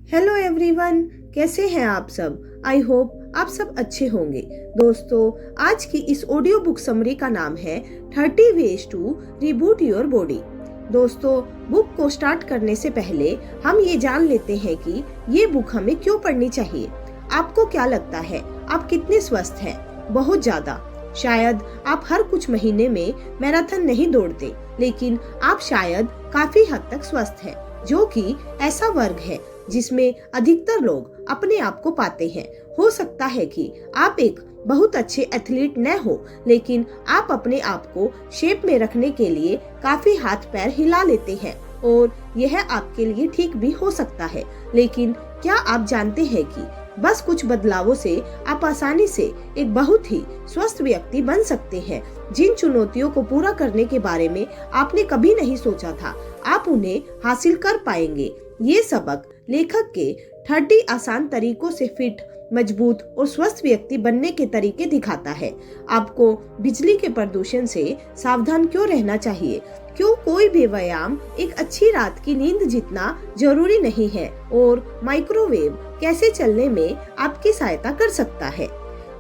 Hello everyone, कैसे हैं आप सब। आई होप आप सब अच्छे होंगे। दोस्तों, आज की इस ऑडियो बुक समरी का नाम है 30 ways to reboot your body. दोस्तों, बुक को स्टार्ट करने से पहले हम ये जान लेते हैं कि ये बुक हमें क्यों पढ़नी चाहिए। आपको क्या लगता है, आप कितने स्वस्थ हैं? बहुत ज्यादा। शायद आप हर कुछ महीने में मैराथन नहीं दौड़ते, लेकिन आप शायद काफी हद तक स्वस्थ हैं, जो कि ऐसा वर्ग है जिसमें अधिकतर लोग अपने आप को पाते हैं। हो सकता है कि आप एक बहुत अच्छे एथलीट न हो, लेकिन आप अपने आप को शेप में रखने के लिए काफी हाथ पैर हिला लेते हैं और यह आपके लिए ठीक भी हो सकता है। लेकिन क्या आप जानते हैं कि बस कुछ बदलावों से आप आसानी से एक बहुत ही स्वस्थ व्यक्ति बन सकते हैं। जिन चुनौतियों को पूरा करने के बारे में आपने कभी नहीं सोचा था, आप उन्हें हासिल कर पाएंगे। ये सबक लेखक के 30 आसान तरीकों से फिट, मजबूत और स्वस्थ व्यक्ति बनने के तरीके दिखाता है। आपको बिजली के प्रदूषण से सावधान क्यों रहना चाहिए, क्यों कोई भी व्यायाम एक अच्छी रात की नींद जितना जरूरी नहीं है, और माइक्रोवेव कैसे चलने में आपकी सहायता कर सकता है।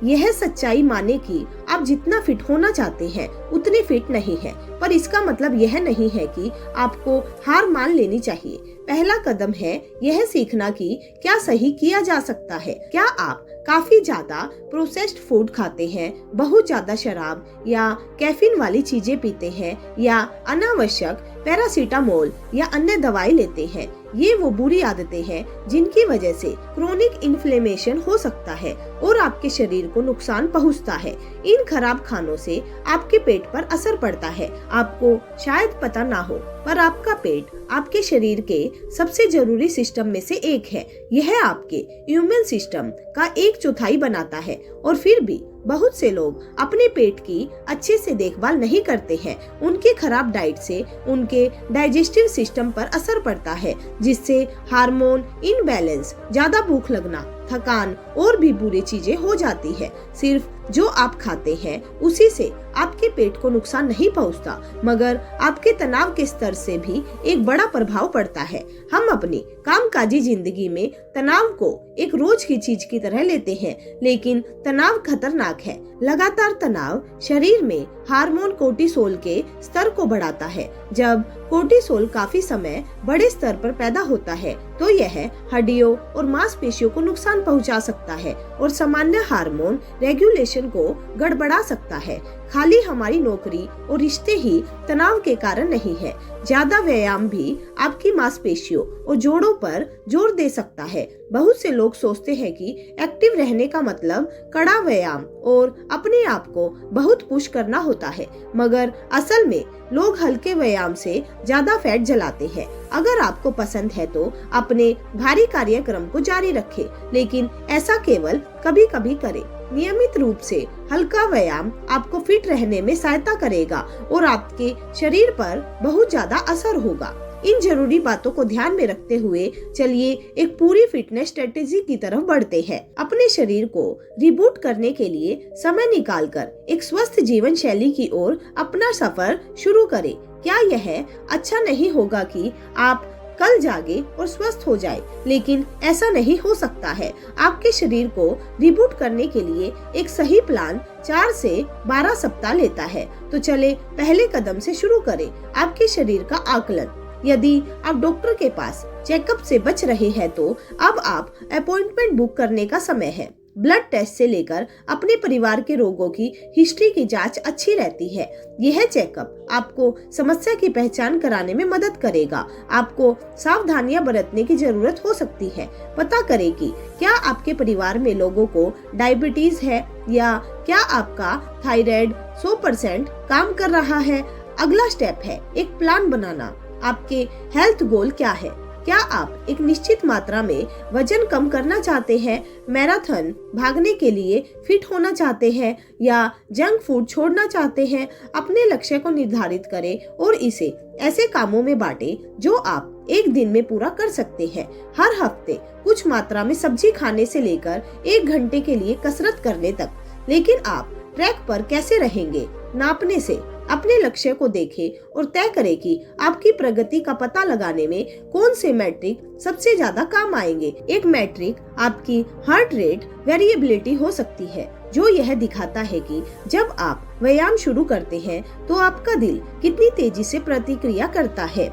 यह सच्चाई माने कि आप जितना फिट होना चाहते हैं उतने फिट नहीं है, पर इसका मतलब यह नहीं है कि आपको हार मान लेनी चाहिए। पहला कदम है यह सीखना कि क्या सही किया जा सकता है। क्या आप काफी ज्यादा प्रोसेस्ड फूड खाते हैं, बहुत ज्यादा शराब या कैफीन वाली चीजें पीते हैं, या अनावश्यक पैरासीटामोल या अन्य दवाई लेते हैं? ये वो बुरी आदतें हैं जिनकी वजह से क्रोनिक इन्फ्लेमेशन हो सकता है और आपके शरीर को नुकसान पहुंचता है। इन खराब खानों से आपके पेट पर असर पड़ता है। आपको शायद पता ना हो, पर आपका पेट आपके शरीर के सबसे जरूरी सिस्टम में से एक है। यह आपके इम्यून सिस्टम का 1/4 बनाता है, और फिर भी बहुत से लोग अपने पेट की अच्छे से देखभाल नहीं करते हैं। उनके खराब डाइट से उनके डाइजेस्टिव सिस्टम पर असर पड़ता है, जिससे हार्मोन इनबैलेंस, ज्यादा भूख लगना, थकान और भी बुरी चीजें हो जाती है। सिर्फ जो आप खाते हैं उसी से आपके पेट को नुकसान नहीं पहुंचता, मगर आपके तनाव के स्तर से भी एक बड़ा प्रभाव पड़ता है। हम अपनी कामकाजी जिंदगी में तनाव को एक रोज की चीज की तरह लेते हैं, लेकिन तनाव खतरनाक है। लगातार तनाव शरीर में हार्मोन कोर्टिसोल के स्तर को बढ़ाता है। जब कोर्टिसोल काफी समय बड़े स्तर पर पैदा होता है, तो यह हड्डियों और मांसपेशियों को नुकसान पहुंचा सकता है और सामान्य हार्मोन रेगुलेशन को गड़बड़ा सकता है। खाली हमारी नौकरी और रिश्ते ही तनाव के कारण नहीं है, ज्यादा व्यायाम भी आपकी मांसपेशियों और जोड़ों पर जोर दे सकता है। बहुत से लोग सोचते हैं कि एक्टिव रहने का मतलब कड़ा व्यायाम और अपने आप को बहुत पुश करना होता है, मगर असल में लोग हल्के व्यायाम से ज्यादा फैट जलाते हैं। अगर आपको पसंद है तो अपने भारी कार्यक्रम को जारी रखें, लेकिन ऐसा केवल कभी कभी करें। नियमित रूप से हल्का व्यायाम आपको फिट रहने में सहायता करेगा और आपके शरीर पर बहुत ज्यादा असर होगा। इन जरूरी बातों को ध्यान में रखते हुए चलिए एक पूरी फिटनेस स्ट्रेटेजी की तरफ बढ़ते हैं। अपने शरीर को रिबूट करने के लिए समय निकालकर एक स्वस्थ जीवन शैली की ओर अपना सफर शुरू करें। क्या यह अच्छा नहीं होगा कि आप कल जागे और स्वस्थ हो जाए? लेकिन ऐसा नहीं हो सकता है। आपके शरीर को रिबूट करने के लिए एक सही प्लान 4 से 12 सप्ताह लेता है। तो चले पहले कदम से शुरू करें, आपके शरीर का आकलन। यदि आप डॉक्टर के पास चेकअप से बच रहे हैं, तो अब आप अपॉइंटमेंट बुक करने का समय है। ब्लड टेस्ट से लेकर अपने परिवार के रोगों की हिस्ट्री की जांच अच्छी रहती है। यह चेकअप आपको समस्या की पहचान कराने में मदद करेगा। आपको सावधानियां बरतने की जरूरत हो सकती है। पता करें कि क्या आपके परिवार में लोगों को डायबिटीज है, या क्या आपका थायराइड 100% काम कर रहा है। अगला स्टेप है एक प्लान बनाना। आपके हेल्थ गोल क्या है? क्या आप एक निश्चित मात्रा में वजन कम करना चाहते हैं, मैराथन भागने के लिए फिट होना चाहते हैं, या जंक फूड छोड़ना चाहते हैं? अपने लक्ष्य को निर्धारित करें और इसे ऐसे कामों में बांटें जो आप एक दिन में पूरा कर सकते हैं। हर हफ्ते कुछ मात्रा में सब्जी खाने से लेकर 1 घंटे के लिए कसरत करने तक। लेकिन आप ट्रैक पर कैसे रहेंगे? नापने से अपने लक्ष्य को देखें और तय करें कि आपकी प्रगति का पता लगाने में कौन से मैट्रिक सबसे ज्यादा काम आएंगे। एक मैट्रिक आपकी हार्ट रेट वेरिएबिलिटी हो सकती है, जो यह दिखाता है कि जब आप व्यायाम शुरू करते हैं तो आपका दिल कितनी तेजी से प्रतिक्रिया करता है।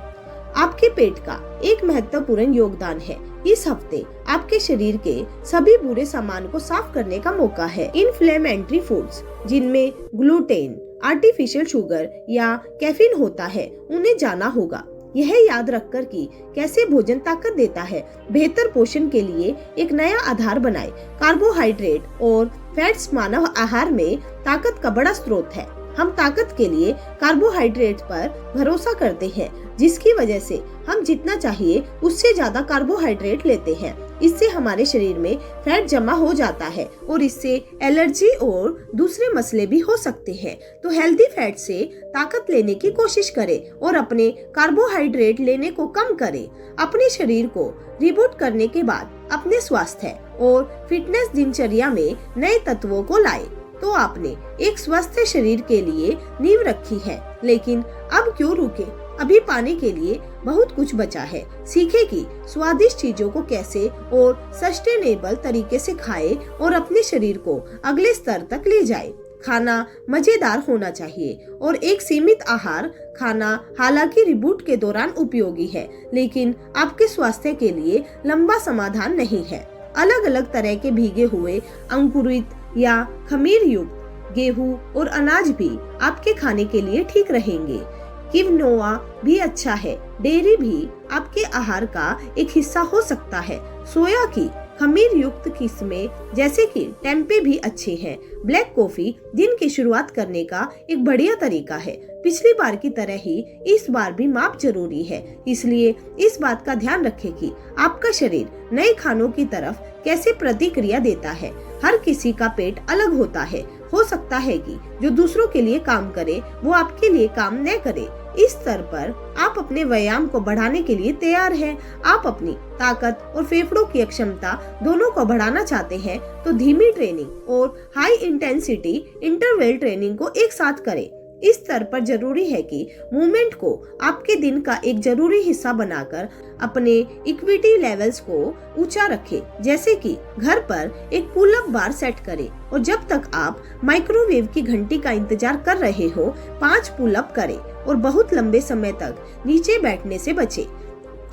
आपके पेट का एक महत्वपूर्ण योगदान है। इस हफ्ते आपके शरीर के सभी बुरे सामान को साफ करने का मौका है। इन्फ्लेमेटरी फूड्स जिनमें ग्लूटेन, आर्टिफिशियल शुगर या कैफीन होता है, उन्हें जाना होगा। यह याद रखकर कि कैसे भोजन ताकत देता है। बेहतर पोषण के लिए एक नया आधार बनाएं। कार्बोहाइड्रेट और फैट्स मानव आहार में ताकत का बड़ा स्रोत है। हम ताकत के लिए कार्बोहाइड्रेट पर भरोसा करते हैं, जिसकी वजह से हम जितना चाहिए उससे ज्यादा कार्बोहाइड्रेट लेते हैं। इससे हमारे शरीर में फैट जमा हो जाता है और इससे एलर्जी और दूसरे मसले भी हो सकते हैं। तो हेल्दी फैट से ताकत लेने की कोशिश करें और अपने कार्बोहाइड्रेट लेने को कम करें। अपने शरीर को रिबूट करने के बाद अपने स्वास्थ्य और फिटनेस दिनचर्या में नए तत्वों को लाएं। तो आपने एक स्वस्थ शरीर के लिए नींव रखी है, लेकिन अब क्यों रुके? अभी पाने के लिए बहुत कुछ बचा है। सीखें कि स्वादिष्ट चीजों को कैसे और सस्टेनेबल तरीके से खाएं और अपने शरीर को अगले स्तर तक ले जाएं। खाना मजेदार होना चाहिए और एक सीमित आहार खाना हालांकि रिबूट के दौरान उपयोगी है, लेकिन आपके स्वास्थ्य के लिए लंबा समाधान नहीं है। अलग अलग तरह के भीगे हुए अंकुरित या खमीर युक्त गेहूं और अनाज भी आपके खाने के लिए ठीक रहेंगे। किवनोआ भी अच्छा है। डेयरी भी आपके आहार का एक हिस्सा हो सकता है। सोया की खमीर युक्त किस्में जैसे कि टेम्पे भी अच्छे हैं। ब्लैक कॉफी दिन की शुरुआत करने का एक बढ़िया तरीका है। पिछली बार की तरह ही इस बार भी माप जरूरी है, इसलिए इस बात का ध्यान रखें कि आपका शरीर नए खानों की तरफ कैसे प्रतिक्रिया देता है। हर किसी का पेट अलग होता है। हो सकता है कि जो दूसरों के लिए काम करे वो आपके लिए काम न करे। इस स्तर पर आप अपने व्यायाम को बढ़ाने के लिए तैयार हैं। आप अपनी ताकत और फेफड़ों की क्षमता दोनों को बढ़ाना चाहते हैं तो धीमी ट्रेनिंग और हाई इंटेंसिटी इंटरवल ट्रेनिंग को एक साथ करें। इस स्तर पर जरूरी है कि मूवमेंट को आपके दिन का एक जरूरी हिस्सा बनाकर अपने इक्विटी लेवल्स को ऊंचा रखें। जैसे कि घर पर एक पुल अप बार सेट करें और जब तक आप माइक्रोवेव की घंटी का इंतजार कर रहे हो 5 पुल अप करें और बहुत लंबे समय तक नीचे बैठने से बचें।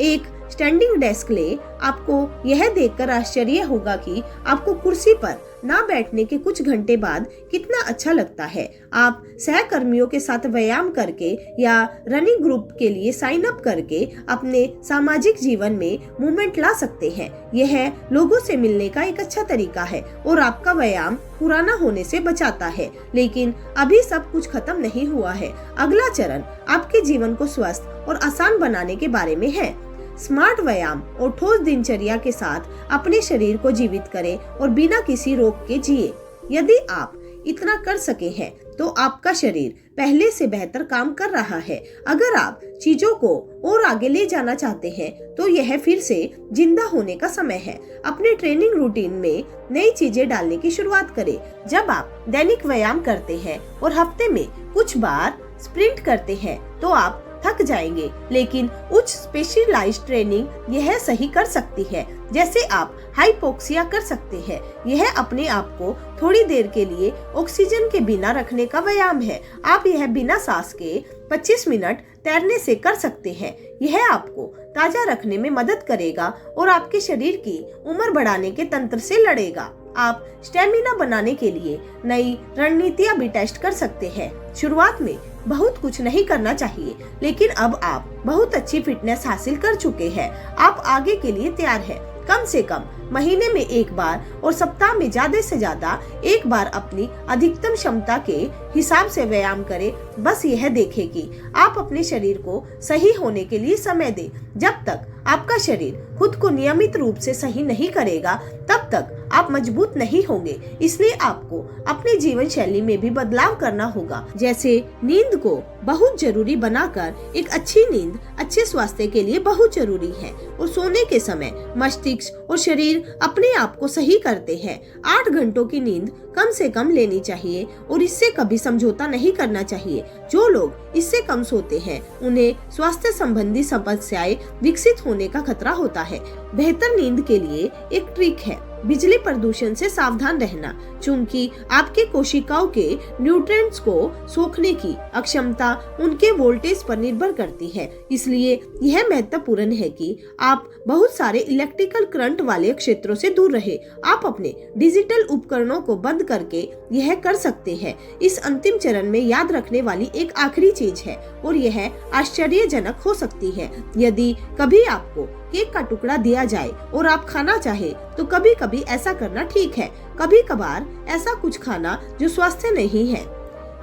एक स्टैंडिंग डेस्क ले। आपको यह देखकर आश्चर्य होगा कि आपको कुर्सी पर ना बैठने के कुछ घंटे बाद कितना अच्छा लगता है। आप सहकर्मियों के साथ व्यायाम करके या रनिंग ग्रुप के लिए साइन अप करके अपने सामाजिक जीवन में मूवमेंट ला सकते हैं। यह लोगों से मिलने का एक अच्छा तरीका है और आपका व्यायाम पुराना होने से बचाता है। लेकिन अभी सब कुछ खत्म नहीं हुआ है। अगला चरण आपके जीवन को स्वस्थ और आसान बनाने के बारे में है। स्मार्ट व्यायाम और ठोस दिनचर्या के साथ अपने शरीर को जीवित करें और बिना किसी रोग के जिए। यदि आप इतना कर सके हैं तो आपका शरीर पहले से बेहतर काम कर रहा है। अगर आप चीजों को और आगे ले जाना चाहते हैं तो यह फिर से जिंदा होने का समय है। अपने ट्रेनिंग रूटीन में नई चीजें डालने की शुरुआत करें। जब आप दैनिक व्यायाम करते हैं और हफ्ते में कुछ बार स्प्रिंट करते हैं तो आप थक जाएंगे, लेकिन उच्च स्पेशलाइज्ड ट्रेनिंग यह सही कर सकती है। जैसे आप हाइपोक्सिया कर सकते हैं। यह अपने आप को थोड़ी देर के लिए ऑक्सीजन के बिना रखने का व्यायाम है। आप यह बिना सांस के 25 मिनट तैरने से कर सकते हैं। यह आपको ताजा रखने में मदद करेगा और आपके शरीर की उम्र बढ़ाने के तंत्र से लड़ेगा। आप स्टेमिना बनाने के लिए नई रणनीतियां भी टेस्ट कर सकते हैं। शुरुआत में बहुत कुछ नहीं करना चाहिए, लेकिन अब आप बहुत अच्छी फिटनेस हासिल कर चुके हैं। आप आगे के लिए तैयार हैं। कम से कम महीने में एक बार और सप्ताह में ज्यादा से ज्यादा एक बार अपनी अधिकतम क्षमता के हिसाब से व्यायाम करें। बस यह देखें कि आप अपने शरीर को सही होने के लिए समय दें। जब तक आपका शरीर खुद को नियमित रूप से सही नहीं करेगा, तब तक आप मजबूत नहीं होंगे। इसलिए आपको अपने जीवन शैली में भी बदलाव करना होगा, जैसे नींद को बहुत जरूरी बनाकर एक अच्छी नींद अच्छे स्वास्थ्य के लिए बहुत जरूरी है। और सोने के समय मस्तिष्क और शरीर अपने आप को सही करते हैं। 8 घंटों की नींद कम से कम लेनी चाहिए और इससे कभी समझौता नहीं करना चाहिए। जो लोग इससे कम सोते हैं उन्हें स्वास्थ्य संबंधी समस्याएं विकसित होने का खतरा होता है। बेहतर नींद के लिए एक ट्रिक है बिजली प्रदूषण से सावधान रहना, क्योंकि आपके कोशिकाओं के न्यूट्रिएंट्स को सोखने की अक्षमता उनके वोल्टेज पर निर्भर करती है। इसलिए यह महत्वपूर्ण है कि आप बहुत सारे इलेक्ट्रिकल करंट वाले क्षेत्रों से दूर रहे। आप अपने डिजिटल उपकरणों को बंद करके यह कर सकते हैं। इस अंतिम चरण में याद रखने वाली एक आखिरी चीज है और यह आश्चर्यजनक हो सकती है। यदि कभी आपको केक का टुकड़ा दिया जाए और आप खाना चाहे तो कभी कभी ऐसा करना ठीक है। कभी कभार ऐसा कुछ खाना जो स्वास्थ्य नहीं है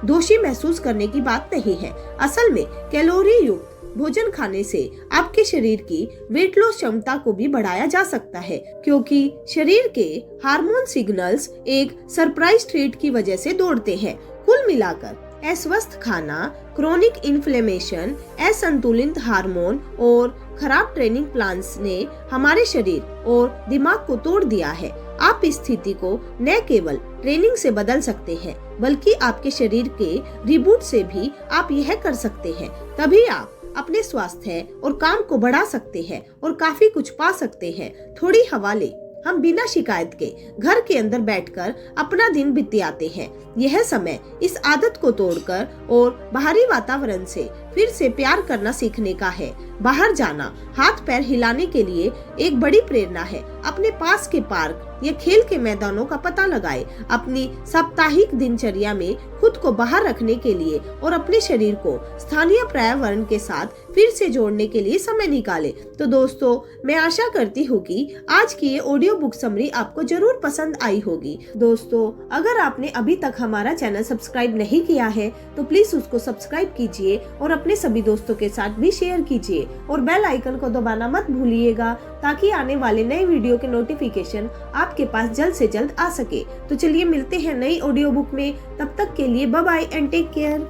दोषी महसूस करने की बात नहीं है। असल में कैलोरी युक्त भोजन खाने से आपके शरीर की वेट लॉस क्षमता को भी बढ़ाया जा सकता है, क्योंकि शरीर के हार्मोन सिग्नल्स एक सरप्राइज ट्रीट की वजह से दौड़ते हैं। कुल मिलाकर अस्वस्थ खाना, क्रोनिक इन्फ्लेमेशन, असंतुलित हार्मोन और खराब ट्रेनिंग प्लान्स ने हमारे शरीर और दिमाग को तोड़ दिया है। आप इस स्थिति को न केवल ट्रेनिंग से बदल सकते हैं बल्कि आपके शरीर के रिबूट से भी आप यह कर सकते हैं। तभी आप अपने स्वास्थ्य और काम को बढ़ा सकते हैं और काफी कुछ पा सकते हैं। थोड़ी हवा ले, हम बिना शिकायत के घर के अंदर बैठकर अपना दिन बिताते हैं। यह समय इस आदत को तोड़कर और बाहरी वातावरण से फिर से प्यार करना सीखने का है। बाहर जाना हाथ पैर हिलाने के लिए एक बड़ी प्रेरणा है। अपने पास के पार्क या खेल के मैदानों का पता लगाएं। अपनी साप्ताहिक दिनचर्या में खुद को बाहर रखने के लिए और अपने शरीर को स्थानीय पर्यावरण के साथ फिर से जोड़ने के लिए समय निकालें। तो दोस्तों, मैं आशा करती हूँ कि आज की ये ऑडियो बुक समरी आपको जरूर पसंद आई होगी। दोस्तों, अगर आपने अभी तक हमारा चैनल सब्सक्राइब नहीं किया है तो प्लीज उसको सब्सक्राइब कीजिए और अपने सभी दोस्तों के साथ भी शेयर कीजिए और बेल आइकन को दबाना मत भूलिएगा, ताकि आने वाले नए वीडियो के नोटिफिकेशन आपके पास जल्द से जल्द आ सके। तो चलिए मिलते हैं नई ऑडियो बुक में। तब तक के लिए bye bye and take care.